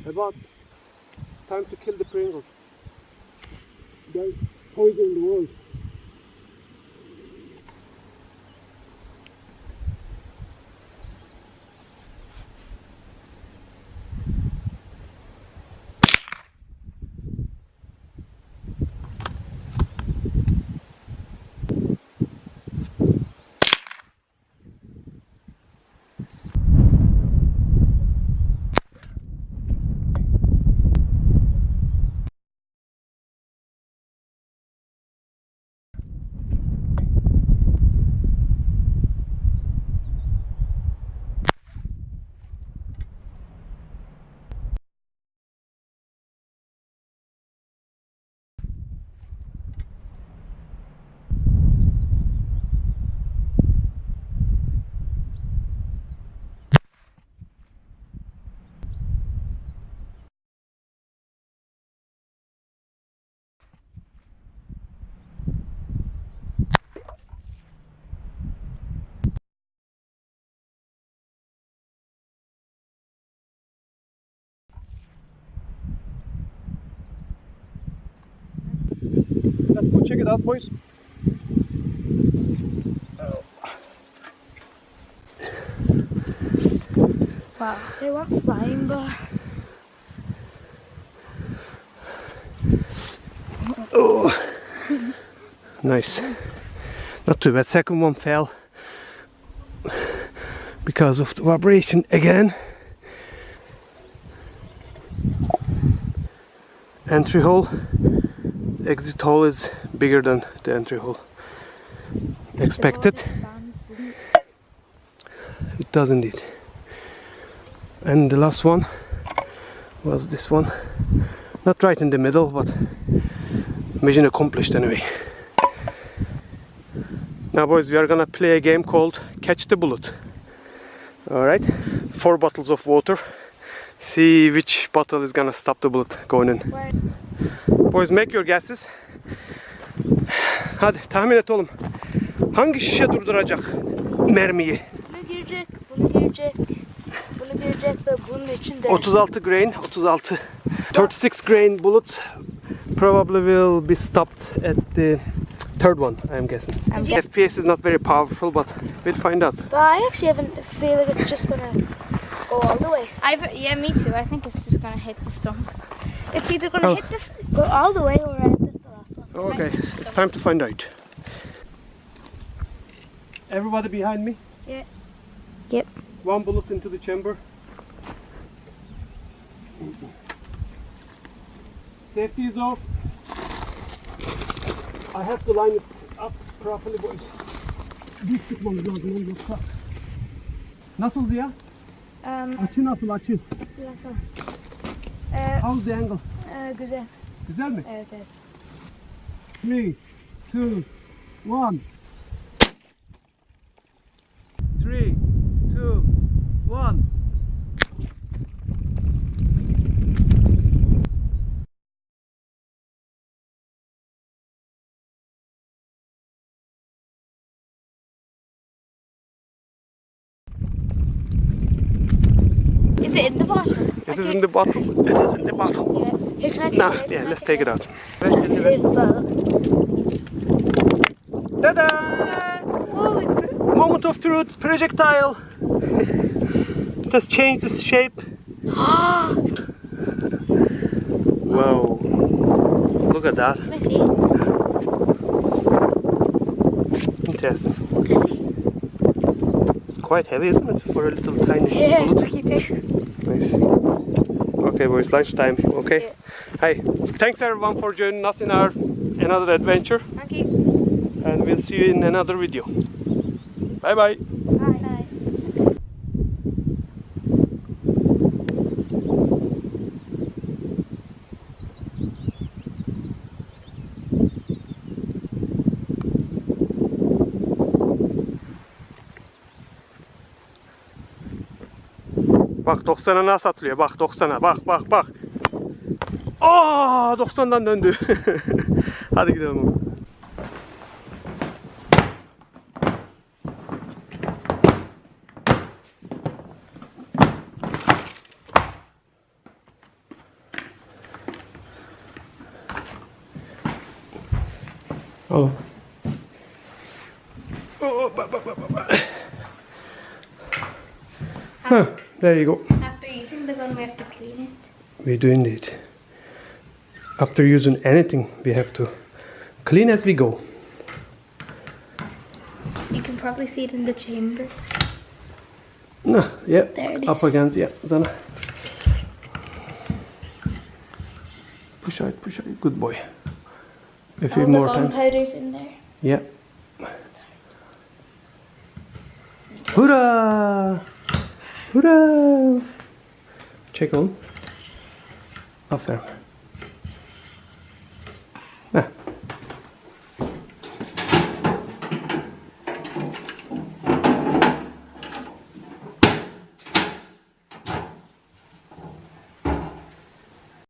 About time to kill the Pringles. They're poisoning the world. Let's go check it out, boys. Wow, they were flying by. Oh, nice. Not too bad. Second one fell because of the vibration again. Entry hole. Exit hole is bigger than the entry hole. Expected. It does indeed. And the last one was this one. Not right in the middle, but mission accomplished anyway. Now boys, we are gonna play a game called Catch the Bullet. Alright, 4 bottles of water. See which bottle is gonna stop the bullet going in. Boys, make your guesses. Hadi tahmin et oğlum. Hangi şişe durduracak mermiyi? Bunu girecek, bunu girecek. Bunu girecek ve bunun içinde. 36 grain, 36. 36 grain bullets probably will be stopped at the third one, I'm guessing. Did you- FPS is not very powerful, but we'll find out. But I actually haven't feel like it's just gonna go all the way. Yeah, me too. I think it's just gonna hit the stump. It's either gonna Oh. hit this, go all the way, or end at the last one. Okay, it's time to find out. Everybody behind me? Yeah. Yep. One bullet into the chamber. Safety is off. I have to line it up properly, boys. Büyük tutmamız lazım onu yoksa. Nasıl ya? Açı nasıl açı? Bir dakika. How's the angle? Güzel. Güzel mi? Evet evet. 3, 2, 1. 3, 2, 1. Is it in the bottom? It is in the bottle. It is in the bottle. Yeah. Here, can I take Nah, it? yeah, Can I let's take take it out. Simple. Ta-da! Oh, Moment of truth, projectile. It has changed its shape. Wow. Look at that. Let me see. Interesting. Let me see. It's quite heavy, isn't it? For a little tiny Yeah, bullet. tricky too. Nice. Okay, boys, lunchtime. Okay. Yeah. Hey, thanks everyone for joining us in our another adventure, Thank you. and we'll see you in another video. Bye bye. Bye. Bye. Bak 90'a nasıl atılıyor? Bak 90'a. Bak bak. Aa 90'dan döndü. Hadi gidelim. Oh. Oh, Huh, there you go. After using the gun, we have to clean it. We do indeed. After using anything, we have to clean as we go. You can probably see it in the chamber. No, yeah, There it up is. against, yeah, Zana. Push out, good boy. A few All the more times. gunpowder's in there. Yeah. Hurrah! Hurrah! Check on. Aferin.